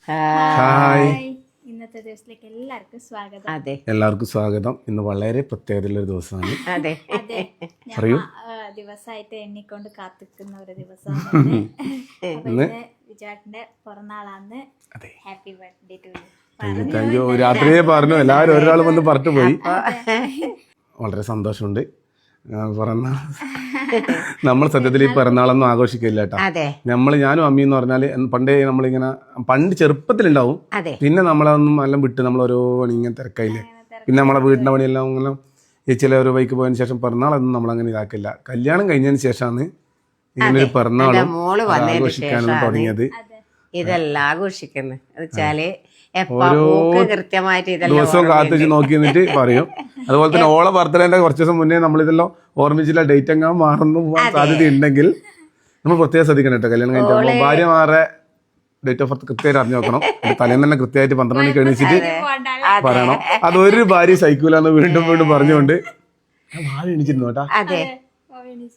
Hi, ഇന്നത്തെ ദിവസത്തിലേക്ക് എല്ലാവർക്കും സ്വാഗതം. അതെ, എല്ലാവർക്കും സ്വാഗതം. ഇന്ന് വളരെ പ്രത്യേകതയുള്ള ഒരു ദിവസമാണ്. അതെ, അതെ, പറയൂ. ദിവസമായിട്ട് എണ്ണിക്കൊണ്ട് കാത്തിക്കുന്ന ഒരു ദിവസമാണ്. അപ്പൊ ഇന്ന് വിജാട്ടിന്റെ പിറന്നാളാന്ന്. Happy birthday to you. Thank you. രാത്രിയെ പറഞ്ഞു, എല്ലാവരും ഒരാൾ വന്ന് പറഞ്ഞു പോയി. വളരെ സന്തോഷമുണ്ട്. പിറന്നാൾ നമ്മൾ സത്യത്തിൽ ഈ പിറന്നാളൊന്നും ആഘോഷിക്കില്ല കേട്ടോ. ഞാനും അമ്മയും എന്ന് പറഞ്ഞാല് പണ്ടേ നമ്മളിങ്ങനെ പണ്ട് ചെറുപ്പത്തിലുണ്ടാവും, പിന്നെ നമ്മളതൊന്നും എല്ലാം വിട്ട് നമ്മൾ ഓരോ പണി ഇങ്ങനെ തിരക്കായില്ലേ. പിന്നെ നമ്മളെ വീടിന്റെ പണിയെല്ലാം ഇങ്ങനെ ഈ ചില ഒരു വൈക്ക് പോയതിനു ശേഷം പിറന്നാളൊന്നും നമ്മളങ്ങനെ ഇതാക്കില്ല. കല്യാണം കഴിഞ്ഞതിന് ശേഷമാണ് ഇങ്ങനെ ഒരു പിറന്നാളും ആഘോഷിക്കാനും തുടങ്ങിയത്. ഇതെല്ലാം ആഘോഷിക്കുന്നത് വെച്ചാല് ഓരോ കൃത്യമായിട്ട് ദിവസവും കാത്തിച്ച് നോക്കി നിന്നിട്ട് പറയും. അതുപോലെ തന്നെ ഓളെ ബർത്ത്ഡേന്റെ കുറച്ച് ദിവസം മുന്നേ നമ്മളിതെല്ലാം ഓർമ്മിച്ചില്ല, ഡേറ്റ് എങ്ങാൻ മാറുന്നു പോകാൻ സാധ്യത ഉണ്ടെങ്കിൽ നമ്മൾ പ്രത്യേകം ശ്രദ്ധിക്കണം കേട്ടോ. കല്യാണം കഴിഞ്ഞിട്ട് ഭാര്യമാരുടെ ഡേറ്റ് ഓഫ് ബർത്ത് കൃത്യമായിട്ട് അറിഞ്ഞു നോക്കണം. തലേന്ന് തന്നെ കൃത്യമായിട്ട് 12 മണിക്ക് എണീച്ചിട്ട് പറയണം. അതൊരു ഭാര്യ സഹിക്കൂലെന്ന് വീണ്ടും വീണ്ടും പറഞ്ഞുകൊണ്ട് ഭാര്യ എണീച്ചിരുന്നു കേട്ടാ.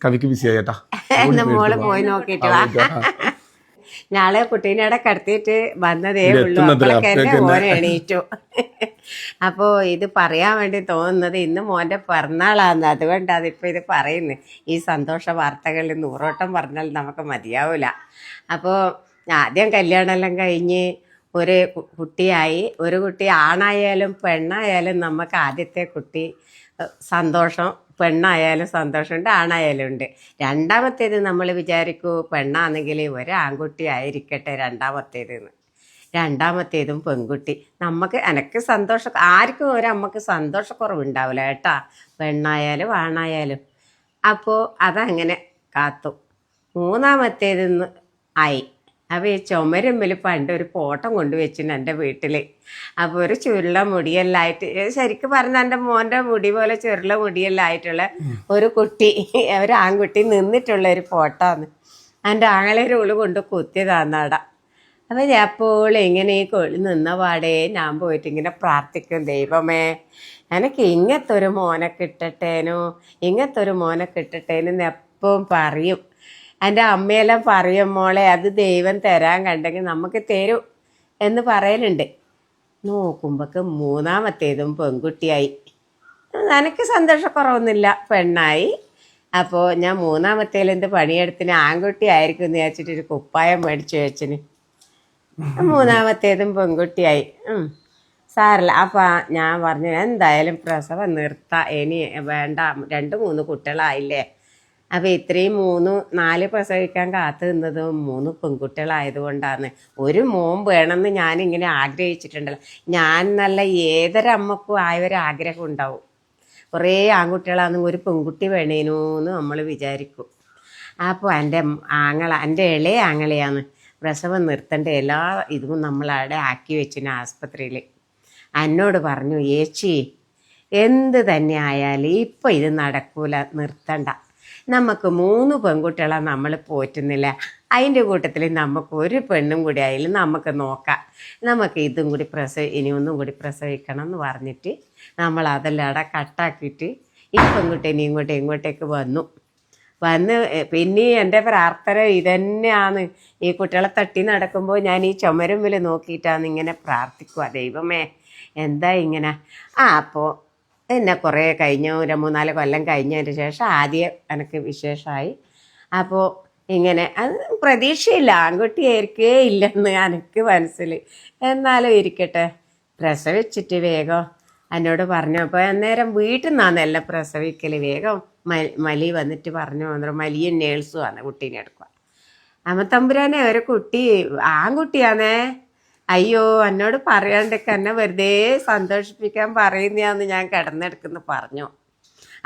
കവിക്ക് ബിസി ആയി കേട്ടാ. പോയി നോക്കിട്ട് നാളെ കുട്ടീനെ കടത്തിയിട്ട് വന്നതേ ഉള്ളൂ, മോനെ എണീറ്റു. അപ്പോ ഇത് പറയാൻ വേണ്ടി തോന്നുന്നത് ഇന്ന് മോന്റെ പിറന്നാളാന്ന്, അതുകൊണ്ട് അതിപ്പോ ഇത് പറയുന്നു. ഈ സന്തോഷ വാർത്തകളിൽ 100 വട്ടം പറഞ്ഞാൽ നമുക്ക് മതിയാവൂല. അപ്പോൾ ആദ്യം കല്യാണമെല്ലാം കഴിഞ്ഞ് ഒരു കുട്ടിയായി. ഒരു കുട്ടി ആണായാലും പെണ്ണായാലും നമുക്ക് ആദ്യത്തെ കുട്ടി സന്തോഷം, പെണ്ണായാലും സന്തോഷമുണ്ട്, ആണായാലും ഉണ്ട്. രണ്ടാമത്തേത് നമ്മൾ വിചാരിക്കൂ പെണ്ണാണെങ്കിൽ ഒരു ആൺകുട്ടി ആയിരിക്കട്ടെ രണ്ടാമത്തേതും പെൺകുട്ടി. എനിക്ക് സന്തോഷം, ആർക്കും ഒരമ്മക്ക് സന്തോഷക്കുറവുണ്ടാവില്ല കേട്ടാ, പെണ്ണായാലും ആണായാലും. അപ്പോൾ അതങ്ങനെ കാത്തു. മൂന്നാമത്തേത് ആയി. അപ്പോൾ ഈ ചുമരുമ്പിൽ പണ്ട് ഒരു ഫോട്ടം കൊണ്ടുവച്ചിന് എൻ്റെ വീട്ടിൽ. അപ്പോൾ ഒരു ചുരുള മുടിയെല്ലായിട്ട്, ശരിക്കും പറഞ്ഞാൽ എൻ്റെ മോൻ്റെ മുടി പോലെ ചുരുള മുടിയെല്ലായിട്ടുള്ള ഒരു കുട്ടി, ഒരു ആൺകുട്ടി നിന്നിട്ടുള്ള ഒരു ഫോട്ടോ ആണ്. എൻ്റെ ആങ്ങളൊരു ഉള്ളു കൊണ്ട് കുത്തിയതാന്നാട. അപ്പം എപ്പോൾ ഇങ്ങനെ ഈ കൊള്ളി നിന്ന പാടേ ഞാൻ പോയിട്ട് ഇങ്ങനെ പ്രാർത്ഥിക്കും, ദൈവമേ എനിക്ക് ഇങ്ങനത്തെ ഒരു മോനെ കിട്ടട്ടേനു എപ്പോഴും പറയും. എൻ്റെ അമ്മയെല്ലാം പറയും, മോളെ അത് ദൈവം തരാൻ കണ്ടെങ്കിൽ നമുക്ക് തരും എന്ന് പറയലുണ്ട്. നോക്കുമ്പോഴേക്ക് മൂന്നാമത്തേതും പെൺകുട്ടിയായി. എനിക്ക് സന്തോഷക്കുറവൊന്നുമില്ല, പെണ്ണായി. അപ്പോൾ ഞാൻ മൂന്നാമത്തേലെന്ത് പണിയെടുത്തിന് ആൺകുട്ടി ആയിരിക്കും എന്ന് വിചാരിച്ചിട്ടൊരു കുപ്പായം മേടിച്ചു വെച്ചിന്. മൂന്നാമത്തേതും പെൺകുട്ടിയായി. സാരല്ല. അപ്പം ഞാൻ പറഞ്ഞു എന്തായാലും പ്രസവം നിർത്താം, ഇനി വേണ്ട, 2-3 കുട്ടികളായില്ലേ. അപ്പോൾ ഇത്രയും 3-4 പ്രസവിക്കാൻ കാത്തു നിന്നതും 3 പെൺകുട്ടികളായതുകൊണ്ടാണ്. ഒരു മോൻ വേണമെന്ന് ഞാനിങ്ങനെ ആഗ്രഹിച്ചിട്ടുണ്ടല്ലോ. ഞാൻ നല്ല ഏതൊരമ്മക്കും ആയൊരാഗ്രഹം ഉണ്ടാവും. കുറേ ആൺകുട്ടികളാണെങ്കിൽ ഒരു പെൺകുട്ടി വേണേനു എന്ന് നമ്മൾ വിചാരിക്കും. അപ്പോൾ എൻ്റെ ഇളയ ആങ്ങളെയാണ് പ്രസവം നിർത്തേണ്ട എല്ലാ ഇതും നമ്മളവിടെ ആക്കി വെച്ചിന് ആസ്പത്രിയിൽ. എന്നോട് പറഞ്ഞു, ഏച്ചി എന്ത് തന്നെ ആയാലും ഇപ്പം ഇത് നടക്കൂല, നിർത്തണ്ട. നമുക്ക് 3 പെൺകുട്ടികളെ നമ്മൾ പോറ്റുന്നില്ല, അതിൻ്റെ കൂട്ടത്തിൽ നമുക്ക് ഒരു പെണ്ണും കൂടി ആയാലും നമുക്ക് നോക്കാം, നമുക്ക് ഇതും കൂടി ഇനി ഒന്നും കൂടി പ്രസവിക്കണം എന്ന് പറഞ്ഞിട്ട് നമ്മൾ അതെല്ലാം അവിടെ കട്ടാക്കിയിട്ട് ഈ പെൺകുട്ടീനെ ഇങ്ങോട്ടേക്ക് വന്ന് പിന്നെ എൻ്റെ പ്രാർത്ഥന ഇതന്നെയാണ്. ഈ കുട്ടികളെ തട്ടി നടക്കുമ്പോൾ ഞാൻ ഈ ചുമരുമ്പിൽ നോക്കിയിട്ടാണ് ഇങ്ങനെ പ്രാർത്ഥിക്കുക, ദൈവമേ എന്താ ഇങ്ങനെ. അപ്പോൾ എന്നെ കുറേ കഴിഞ്ഞു, 3-4 കൊല്ലം കഴിഞ്ഞതിന് ശേഷം ആദ്യം എനിക്ക് വിശേഷമായി. അപ്പോൾ ഇങ്ങനെ അത് പ്രതീക്ഷയില്ല, ആൺകുട്ടിയായിരിക്കേ ഇല്ലെന്ന് എനിക്ക് മനസ്സിൽ. എന്നാലും ഇരിക്കട്ടെ, പ്രസവിച്ചിട്ട് വേഗം എന്നോട് പറഞ്ഞു. അപ്പോൾ അന്നേരം വീട്ടിൽ നിന്നാണ് എല്ലാം പ്രസവിക്കൽ. വേഗം മലി വന്നിട്ട് പറഞ്ഞു, മലിയും നേഴ്സുമാണ് കുട്ടീനെ എടുക്കുക. അമ്മത്തമ്പുരാനെ ഒരു കുട്ടി ആൺകുട്ടിയാണേ, അയ്യോ എന്നോട് പറയാണ്ടൊക്കെ എന്നെ വെറുതെ സന്തോഷിപ്പിക്കാൻ പറയുന്നതാന്ന് ഞാൻ കിടന്നെടുക്കുന്നു പറഞ്ഞു.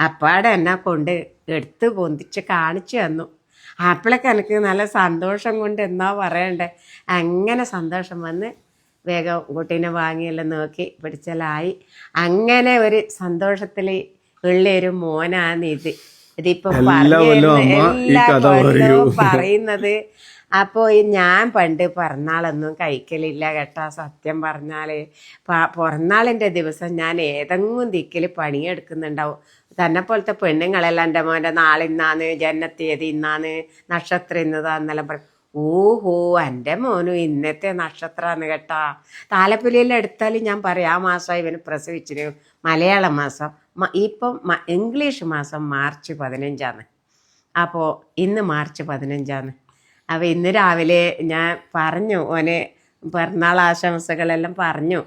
അപ്പാടെ എന്നെ കൊണ്ട് എടുത്ത് പൊന്തിച്ച് കാണിച്ചു തന്നു. അപ്പോഴൊക്കെ എനിക്ക് നല്ല സന്തോഷം കൊണ്ട് എന്നാ പറയണ്ടേ, അങ്ങനെ സന്തോഷം വന്ന് വേഗം കുട്ടീനെ വാങ്ങിയെല്ലാം നോക്കി പിടിച്ചലായി. അങ്ങനെ ഒരു സന്തോഷത്തിൽ ഉള്ളൊരു മോനാണ് ഇതിപ്പം എല്ലാ കൊല്ലവും പറയുന്നത്. അപ്പോൾ ഞാൻ പണ്ട് പിറന്നാളൊന്നും കഴിക്കലില്ല കേട്ടോ. സത്യം പറഞ്ഞാൽ പിറന്നാളിൻ്റെ ദിവസം ഞാൻ ഏതെങ്കിലും ദിക്കിൽ പണിയെടുക്കുന്നുണ്ടാവും. തന്നെ പോലത്തെ പെണ്ണുങ്ങളെല്ലാം എൻ്റെ മോൻ്റെ നാളിന്നാന്ന്, ജനനത്തീയതി ഇന്നാന്ന്, നക്ഷത്രം ഇന്നതാന്നെല്ലാം പറയും. ഓഹോ എൻ്റെ മോനും ഇന്നത്തെ നക്ഷത്രമാണ് കേട്ടാ. താലപ്പൊലിയെല്ലാം എടുത്താൽ ഞാൻ പറയാം ആ മാസം ഇവന് പ്രസവിച്ചിന് മലയാളം മാസം, ഇപ്പം ഇംഗ്ലീഷ് മാസം മാർച്ച് 15. അപ്പോൾ ഇന്ന് മാർച്ച് 15. അപ്പോൾ ഇന്ന് രാവിലെ ഞാൻ പറഞ്ഞു ഓന് പിറന്നാൾ ആശംസകളെല്ലാം പറഞ്ഞു.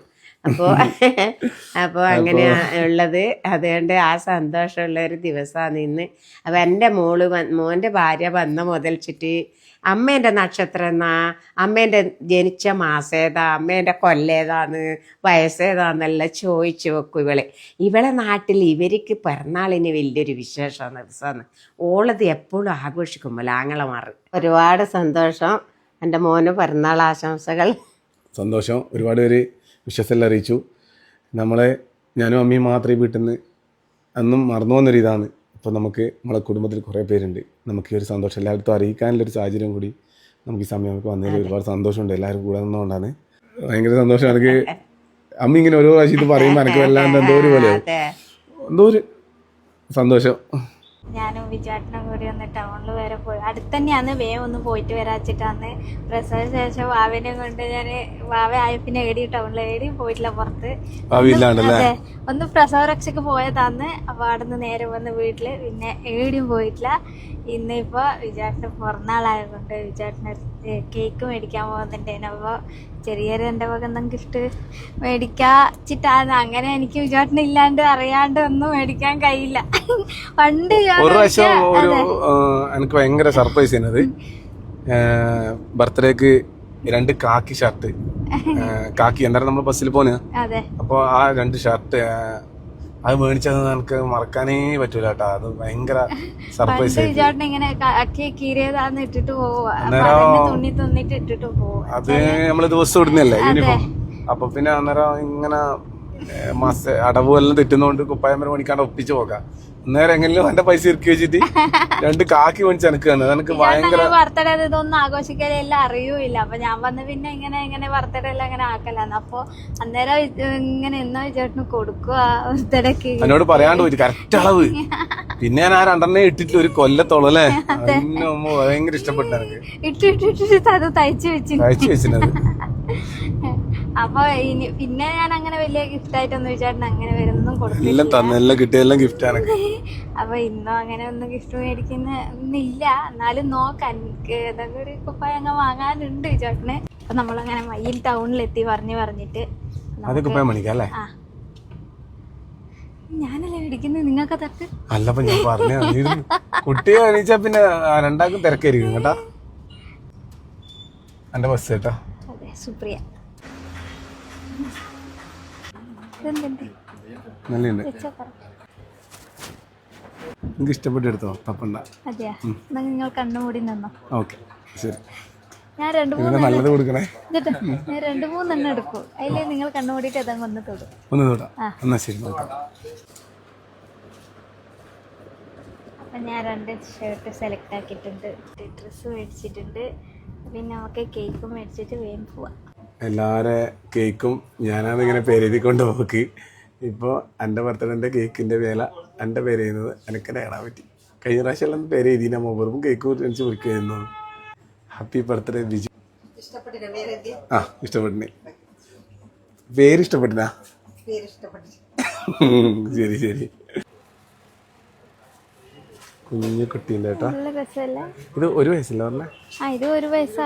അപ്പോൾ അങ്ങനെയാ ഉള്ളത്. അതുകൊണ്ട് ആ സന്തോഷമുള്ള ഒരു ദിവസമാണ് ഇന്ന്. അപ്പോൾ എൻ്റെ മോൻ്റെ ഭാര്യ വന്ന മുതൽച്ചിട്ട് അമ്മേൻ്റെ നക്ഷത്രം എന്നാ, അമ്മേൻ്റെ ജനിച്ച മാസം ഏതാ, അമ്മേൻ്റെ കൊല്ലേതാന്ന്, വയസ്സേതാന്നെല്ലാം ചോദിച്ചു വെക്കും ഇവളെ നാട്ടിൽ ഇവർക്ക് പിറന്നാളിന് വലിയൊരു വിശേഷമാണ് ദിവസമാണ്. ഓളത് എപ്പോഴും ആഘോഷിക്കുമ്പോൾ ആങ്ങളമാർ. ഒരുപാട് സന്തോഷം. എൻ്റെ മോന് പിറന്നാൾ ആശംസകൾ. സന്തോഷം. ഒരുപാട് പേര് വിശ്വസെല്ലാം അറിയിച്ചു. ഞാനും അമ്മയും മാത്രമേ വീട്ടിൽ നിന്ന് അന്നും മറന്നു പോകുന്നൊരു ഇതാണ്. ഇപ്പോൾ നമ്മളെ കുടുംബത്തിൽ കുറേ പേരുണ്ട്. നമുക്ക് ഈ ഒരു സന്തോഷം എല്ലാവർക്കും അറിയിക്കാനുള്ളൊരു സാഹചര്യം കൂടി നമുക്ക് ഈ സമയം നമുക്ക് വന്നതിൽ ഒരുപാട് സന്തോഷമുണ്ട്. എല്ലാവരും കൂടെ നിന്നുകൊണ്ടാണ് ഭയങ്കര സന്തോഷം. എനിക്ക് അമ്മ ഇങ്ങനെ ഓരോ പ്രാവശ്യം ഇത് പറയുമ്പോൾ എനിക്ക് വല്ലാണ്ട് എന്തോ ഒരു പോലെ എന്തോ ഒരു സന്തോഷം. ഞാനും വിജാട്ടനും കൂടി ഒന്ന് ടൗണിൽ വരെ പോയി. അടുത്ത് തന്നെയാണ്, വേഗം ഒന്ന് പോയിട്ട് വരാച്ചിട്ടാന്ന്. പ്രസവ ശേഷം വാവിനെ കൊണ്ട് ഞാൻ വാവ ആയ പിന്നെ ടൗണിൽ പോയിട്ടില്ല, പുറത്ത്. അതെ, ഒന്ന് പ്രസവ രക്ഷയ്ക്ക് പോയതാന്ന്. അപ്പൊ അവിടെ നിന്ന് നേരെ വന്ന് വീട്ടില് പിന്നെ ഏടിയും പോയിട്ടില്ല. ഇന്നിപ്പോ വിജാട്ടിന് പിറന്നാളായതുകൊണ്ട് വിജാട്ടിന് കേക്ക് മേടിക്കാൻ പോകുന്നുണ്ടേനു. അപ്പൊ ചെറിയൊരു എൻ്റെ വക എന്തെങ്കിലും ഗിഫ്റ്റ് മേടിക്കാച്ചിട്ടാണ്. അങ്ങനെ എനിക്ക് വിജാട്ടിന് ഇല്ലാണ്ട് അറിയാണ്ട് ഒന്നും മേടിക്കാൻ കഴിയില്ല. പണ്ട് ഒരു പ്രാവശ്യം എനിക്ക് ഭയങ്കര സർപ്രൈസ് ചെയ്യുന്നത്, ബർത്ത്ഡേക്ക് 2 കാക്കി ഷർട്ട്, കാക്കി എന്തായാലും നമ്മൾ ബസ്സിൽ പോന്നെ. അപ്പൊ ആ 2 ഷർട്ട് അത് മേടിച്ചത് എനിക്ക് മറക്കാനേ പറ്റൂല കേട്ടോ. അത് ഭയങ്കര സർപ്രൈസ്. ഇങ്ങനെ ഇട്ടിട്ട് പോവാ, ഇട്ടിട്ട് പോവാ. അത് നമ്മള് ദിവസം ഇടുന്നല്ലേ യൂണിഫോം. അപ്പൊ പിന്നെ അന്നേരം ഇങ്ങനെ അടവ് എല്ലാം തെറ്റുന്നോണ്ട് കുപ്പായം വരെ മേടിക്കാണ്ട് ഒപ്പിച്ച് പോകാം. അന്നേരം എങ്ങനെയും എന്റെ പൈസ ഇറക്കി വെച്ചിട്ട് 2 കാക്കി മേടിച്ച് എനിക്കാണ്. എനിക്ക് ഭയങ്കര ബർത്ത്ഡേ ഇതൊന്നും ആഘോഷിക്കലെല്ലാം അറിയൂല. അപ്പൊ ഞാൻ വന്ന് പിന്നെ ഇങ്ങനെ ബർത്ത്ഡേ എല്ലാം ഇങ്ങനെ ആക്കലാന്ന്. അപ്പൊ അന്നേരം ഇങ്ങനെ എന്നാ ചേട്ടന് കൊടുക്കുക ബർത്ത്ഡേക്ക്. എന്നോട് പറയാണ്ട് പോയിട്ട് കറക്റ്റ് അളവ്. പിന്നെ ഞാൻ ആ 2 ഇട്ടിട്ട് ഒരു കൊല്ലത്തോളം അല്ലേ. ഭയങ്കര ഇഷ്ടപ്പെട്ടു എനിക്ക്. ഇട്ടിട്ട് അത് തയ്ച്ചു വെച്ചിരുന്നത്. അപ്പൊ പിന്നെ ഞാൻ അങ്ങനെ വലിയ ഗിഫ്റ്റ് ആയിട്ടൊന്നും വിചാരിച്ചു അങ്ങനെ വരുന്നൊന്നും കൊടുക്കില്ല. കിട്ടിയെല്ലാം ഗിഫ്റ്റാണ്. അപ്പൊ ഇന്നും അങ്ങനെ ഒന്നും ഗിഫ്റ്റ് മേടിക്കുന്നില്ല. എന്നാലും നോക്കാം, എനിക്ക് ഏതൊക്കെ ഒരു കുപ്പായ അങ്ങ് വാങ്ങാനുണ്ട് ചേട്ടന്. അപ്പൊ നമ്മളങ്ങനെ മയിൽ ടൗണിലെത്തി പറഞ്ഞിട്ട് ഞാനല്ലേ മേടിക്കുന്നത്, നിങ്ങൾക്ക് തട്ട് അല്ലപ്പോ ഞാൻ പറഞ്ഞു. കുട്ടിയെ എണീച്ചാ പിന്നെ 2 തിരക്കായിരിക്കും കേട്ടാ. എന്റെ ബസ് കേട്ടാ. അതെ, സുപ്രിയ. നല്ലുണ്ട്, എനിക്ക് ഇഷ്ടപ്പെട്ട് എടുത്തോ, തപ്പണ്ട. അതെയാ, നിങ്ങൾ കണ്ണുമൂടി നിന്നോ. ഓക്കെ, ശരി. ഞാൻ 2-3 നല്ലത് കൊടുക്കണേ. ഞാൻ 2-3 എണ്ണം എടുക്കും. അതില് നിങ്ങൾ കണ്ണുമൂടിയിട്ട് ഏതെങ്കിലും ഒന്ന് തൊടാം. എന്നാ ശരി, നോക്കാം. അപ്പം ഞാൻ 2 ഷർട്ട് സെലക്ട് ആക്കിയിട്ടുണ്ട്, ഡ്രസ്സ് മേടിച്ചിട്ടുണ്ട്. പിന്നെ നമുക്ക് കേക്കും മേടിച്ചിട്ട് വേഗം പോവാം. എല്ലാവരെ കേക്കും ഞാനതിങ്ങനെ പേരെഴുതിക്കൊണ്ട് നോക്കി. ഇപ്പോൾ എൻ്റെ ബർത്ത്ഡേൻ്റെ കേക്കിൻ്റെ വില എൻ്റെ പേര് ചെയ്യുന്നത് എനിക്ക് നേടാൻ പറ്റി. കഴിഞ്ഞ പ്രാവശ്യം എല്ലാം പേര് എഴുതി നമ്മൾ വെറും കേക്ക് മേടിച്ച് കുറിക്കുന്നു. Happy birthday Biju. ആ, ഇഷ്ടപ്പെട്ടിനെ. പേര് ഇഷ്ടപ്പെട്ടിനാ? ശരി. കുഞ്ഞു കുട്ടീൻ്റെ കേട്ടോ. ഇത് 1 വയസ്സല്ലേ പറഞ്ഞേ? ഇത് 1 വയസ്സ്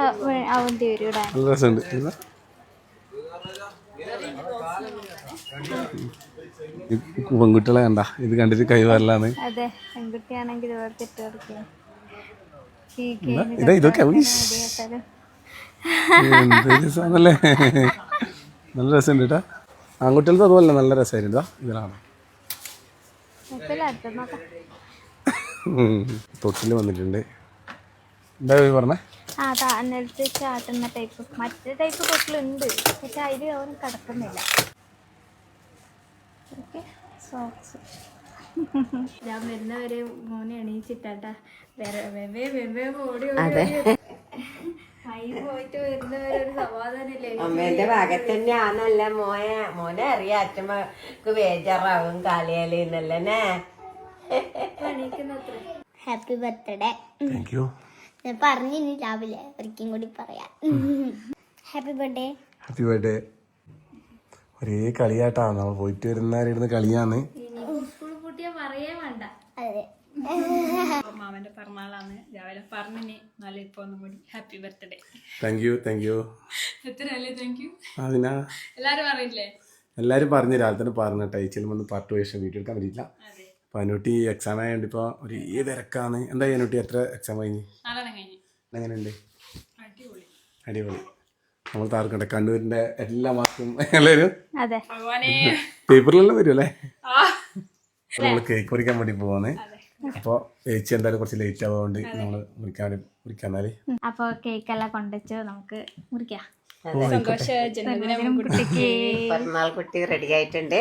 ആവേണ്ടി വരും. നല്ല രസമുണ്ട്. പെൺകുട്ടികളെ കണ്ട ഇത് കണ്ടിട്ട് കൈവരലാന്ന്. അതെ, പെൺകുട്ടിയാണെങ്കിൽ ഇതൊക്കെ രസമാണല്ലേ. നല്ല രസമുണ്ട് കേട്ടാ. ആൺകുട്ടികൾക്ക് അതുപോലെ നല്ല രസമായിരുന്നു. ഇതിലാണ് തൊട്ടിൽ വന്നിട്ടുണ്ട്. എന്താ പറഞ്ഞേ? ചാട്ടുന്ന ടൈപ്പ്, മറ്റേ ടൈപ്പ് തൊട്ടിലുണ്ട്, പക്ഷെ അതിൽ അവരും കിടക്കുന്നില്ല. സോക്സ് ഞാൻ വരുന്നവരെ മോനെ എണീച്ചിട്ടാ ഓടി പോയിട്ട് വരുന്നവരെ ഒരു സമാധാനമില്ലേ. അമ്മേന്റെ ഭാഗത്ത് തന്നെയാണല്ലേ മോനെ അറിയാം. അച്ഛമ്മക്ക് ബേജാറാവും കാലിയാലെന്നല്ലേ. Happy birthday. Thank you. ഞാൻ പറഞ്ഞിനി രാവിലെ ഒരിക്കലും കൂടി പറയാം. Happy birthday. Happy birthday. ഒരേ കളിയാട്ടാ, നമ്മൾ പോയിട്ട് വരുന്നവരിടുന്ന് കളിയാന്ന്. സ്കൂൾ പൂട്ടിയാ പറയേ വേണ്ട. അതെ, മാമന്റെ പിറന്നാളാണ്, രാവിലെ പറഞ്ഞിനി. എന്നാലും ഇപ്പൊ ഒന്നും കൂടി ഹാപ്പി ബർത്ത്ഡേ. Thank U. എത്ര അല്ലേ താങ്ക് യു. അതിനാ എല്ലാരും പറയില്ലേ? എല്ലാവരും പറഞ്ഞു, രാവിലെ തന്നെ പറഞ്ഞിട്ടാ. ചിലപ്പോൾ പാർട്ട് വേഷം വീട്ടിൽ എടുക്കാൻ പറ്റിയില്ല. അപ്പൊ അനുട്ടി എക്സാം ആയതുകൊണ്ട് ഇപ്പൊ ഒരു തിരക്കാണ്. എന്താ അനുട്ടി, എത്ര എക്സാം കഴിഞ്ഞ്? എങ്ങനെയുണ്ട്? അടിപൊളി. നമ്മൾ താർക്കട്ടെ കണ്ണൂരിന്റെ എല്ലാ മാസവും എല്ലാവരും പേപ്പറിലെല്ലാം വരും അല്ലേ? നമ്മൾ കേക്ക് മുറിക്കാൻ വേണ്ടി പോവാണ്. അപ്പൊ ചേച്ചി എന്തായാലും കുറച്ച് ലേറ്റ് ആവുകൊണ്ട് നമ്മള് മുറിക്കാന്നാല് അപ്പൊ കേക്കെല്ലാം കൊണ്ടുവച്ചു, നമുക്ക് മുറിക്കാം. പിറന്നാൾ കുട്ടി റെഡി ആയിട്ടുണ്ട്.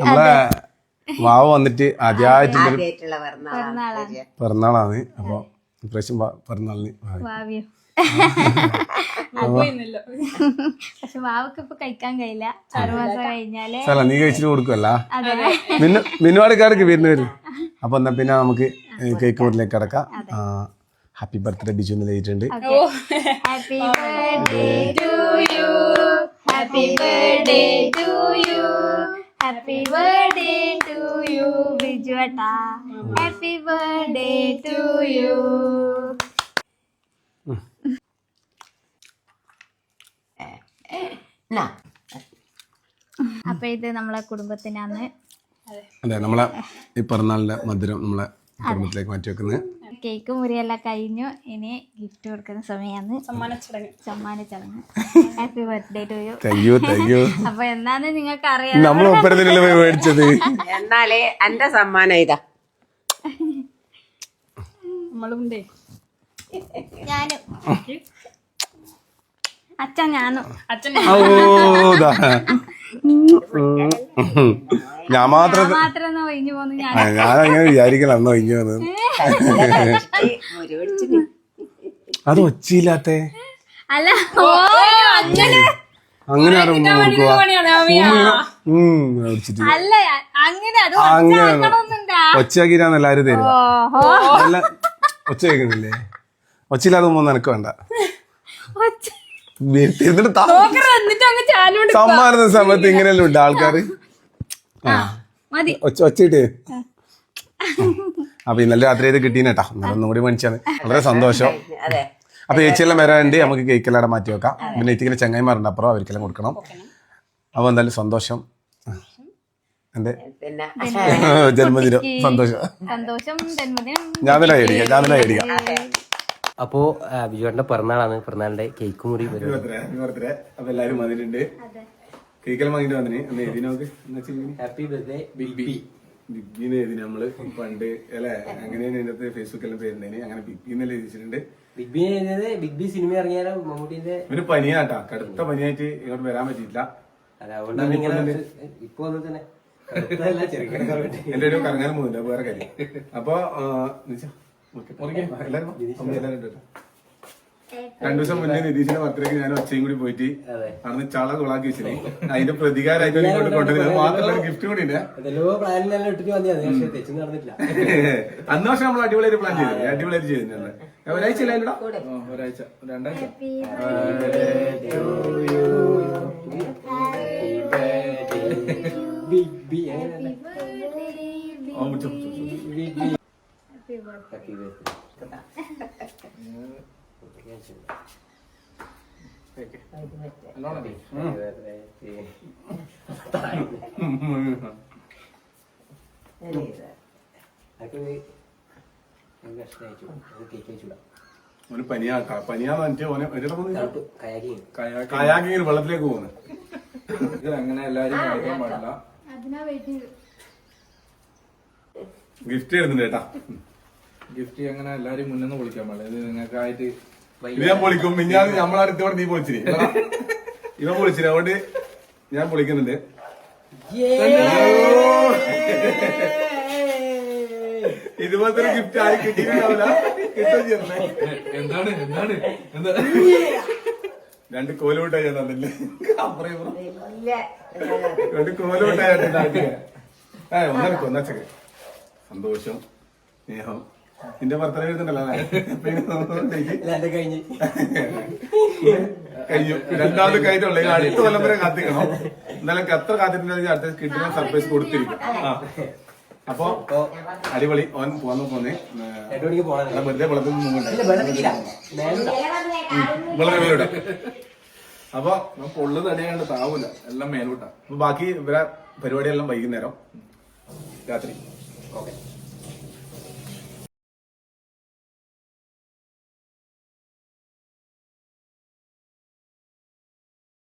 നമ്മളെ വാവ വന്നിട്ട് ആദ്യമായിട്ടുള്ള പിറന്നാളാണ്. അപ്പൊ ഇപ്രാവശ്യം പിറന്നാളിന് പക്ഷെ വാവക്ക് ഇപ്പൊ കഴിക്കാൻ കഴിയില്ല. 6 മാസം കഴിഞ്ഞാല് നീ കഴിച്ചിട്ട് കൊടുക്കുമല്ല, മിന്നുവാടുകാർക്ക് വരുന്ന വരും. അപ്പൊ എന്നാ പിന്നെ നമുക്ക് കേക്ക് മുറിലേക്ക് കിടക്കാം. ഹാപ്പി ബർത്ത്ഡേ ബിജു എന്ന് എഴുതിയിട്ടുണ്ട്. Happy birthday to you, happy birthday to you, happy birthday to you Biju ഏട്ടാ, ഹാപ്പി ബർത്ത്ഡേ ടു യു. അപ്പൊ ഇത് നമ്മളെ കുടുംബത്തിനാണ്. അതെ, നമ്മളെ ഈ പിറന്നാളിന്റെ മധുരം നമ്മളെ കുടുംബത്തിലേക്ക് മാറ്റി വെക്കുന്നത്. കേക്ക് മുറിയെല്ലാം കഴിഞ്ഞു, ഇനി ഗിഫ്റ്റ് കൊടുക്കുന്ന സമയമാണ്. സമ്മാന ചടങ്ങ്. Happy birthday to you. Thank you. അപ്പൊ എന്നാന്ന് നിങ്ങൾക്ക് അറിയാം, നമ്മൾ ഒപ്പരത്തിനല്ലേ പോയി മേടിച്ചത്. എന്നാലേ എന്റെ സമ്മാനം ഇതാ. നമ്മളുണ്ടേ ഞാനും അച്ഛൻ ഞാനും ഞാൻ മാത്രം ഒഴിഞ്ഞു പോന്നു. ഞാനങ്ങനെ വിചാരിക്കണം അന്ന് ഒഴിഞ്ഞു വന്നത്. അത് ഒച്ചയില്ലാത്ത അല്ല അങ്ങനെ അല്ല അങ്ങനെ ഒച്ചയാക്കിട്ടാണ് എല്ലാരും തരും. ഒച്ച കേൾക്കുന്നില്ലേ? ഒച്ചയില്ലാതെ പോകുമ്പോ നിനക്ക് വേണ്ട. സമ്മാന സമയത്ത് ഇങ്ങനെയല്ലേ ഉണ്ട് ആൾക്കാര്. ഒച്ചയിട്ട് അപ്പൊ ഇന്നലെ രാത്രി ഇത് കിട്ടീനേട്ടാ. ഇന്നലെ ഒന്നും കൂടി മേടിച്ചാണ്. വളരെ സന്തോഷം. അപ്പൊ ചേച്ചിയെല്ലാം വരാണ്ട് നമുക്ക് കേക്കെല്ലാം മാറ്റി വെക്കാം. പിന്നെ എത്തിക്കുന്ന ചങ്ങായിമാരുണ്ട്, അപ്പുറം അവർക്കെല്ലാം കൊടുക്കണം. അപ്പൊ എന്തായാലും സന്തോഷം. എന്റെ ജന്മദിനം സന്തോഷം. ഞാൻ തന്നെ ഐഡിയ. അപ്പോ ബിജുവേട്ടന്റെ പിറന്നാളാണ്. പിറന്നാളിന്റെ കേക്ക് മുറി അപ്പൊ എല്ലാരും വന്നിട്ടുണ്ട്. കേക്കെല്ലാം വാങ്ങിട്ട് വന്നിന്. ഹാപ്പി ബർത്ത്ഡേ ബിഗ് ബിഗ്ബിന്ന് എഴുതി നമ്മള് പണ്ട് അല്ലെ, അങ്ങനെയാണ് ഇതിനകത്ത് ഫേസ്ബുക്കെല്ലാം പേരുന്നതിന്. അങ്ങനെ ബിഗ്ബിന്നല്ലേ എഴുതിച്ചിട്ടുണ്ട്. ബിഗ് ബി സിനിമ ഇറങ്ങിയാലും മമ്മൂട്ടിന്റെ ഒരു പനിയാട്ടാ, കടുത്ത പനിയായിട്ട് ഇങ്ങോട്ട് വരാൻ പറ്റിയില്ല. അതുകൊണ്ടാണ് ഇങ്ങനെ ഇപ്പൊ തന്നെ എന്റെ ഒരു കറങ്ങാൻ പോകുന്നില്ല, വേറെ കാര്യം. അപ്പൊ 2 ദിവസം മുന്നേ നിതീഷിന്റെ ബർത്ത്ഡേക്ക് ഞാൻ ഒച്ചയും കൂടി പോയിട്ട് അന്ന് ചള കുളാക്കി വെച്ചിന്. അതിന്റെ പ്രതികാരമായിട്ട് ഇങ്ങോട്ട് കൊണ്ടുവരുന്നത് മാത്രമല്ല ഗിഫ്റ്റ് കൂടി ഉണ്ട്. അന്ന് പക്ഷെ നമ്മൾ അടിപൊളിയായിട്ട് പ്ലാൻ ചെയ്തു, അടിപൊളിയായിട്ട് ചെയ്തിട്ടുണ്ട്. ഒരാഴ്ച ഇല്ലായിരുന്നോ? ഒരാഴ്ച 2 ആഴ്ച. ഒരു പനിയാട്ടാ, പനിയാന്ന് പറഞ്ഞിട്ട് കയാക്കിങ്ങിന് വെള്ളത്തിലേക്ക് പോകുന്നു. അങ്ങനെ എല്ലാരും കഴിക്കാൻ പാടില്ല. ഗിഫ്റ്റ് തരുന്നുണ്ട് കേട്ടാ. ഗിഫ്റ്റ് അങ്ങനെ എല്ലാരും മുന്നൊന്നും വിളിക്കാൻ പാടില്ല. ഇത് നിങ്ങൾക്കായിട്ട് ഇത് ഞാൻ പൊളിക്കും. ഞാൻ നമ്മളടുത്തോടെ നീ പൊളിച്ചിരി, ഇവ പൊളിച്ചിരി. അതുകൊണ്ട് ഞാൻ പൊളിക്കുന്നുണ്ട്. ഇതുപോലത്തെ ഒരു ഗിഫ്റ്റ് ആരും കിട്ടിയിട്ടുണ്ടാവില്ല. എന്താണ് 2 കോലുമിട്ടായി ഞാൻ തന്നില്ലേ? 2 കോലുമിട്ടായി ഒന്നരക്ക്. സന്തോഷം, സ്നേഹം, നിന്റെ ബർത്ത്ഡേ വരുന്നുണ്ടല്ലോ എന്റെ കഴിഞ്ഞ് കഴിഞ്ഞു. രണ്ടാമത് കഴിഞ്ഞുള്ളൂ. ഇനി അടുത്ത കൊല്ലം വരെ കാത്തിക്കണം. എന്തായാലും എത്ര കാത്തിട്ടുണ്ടെങ്കിൽ അടുത്ത കിട്ടുന്ന സർപ്രൈസ് കൊടുത്തിരിക്കും. അപ്പൊ അടിപൊളി. ഓൻ പോന്നേ 2 മണിക്ക് പോകണം. വെറുതെ കുളത്തിൽ വളരെ മേലോട്ടാ. അപ്പൊ പൊള്ളു തടിയാണ്ട് താവൂല, എല്ലാം മേലോട്ടാ. ബാക്കി ഇവരെ പരിപാടിയെല്ലാം വൈകുന്നേരം രാത്രി. ഓക്കെ.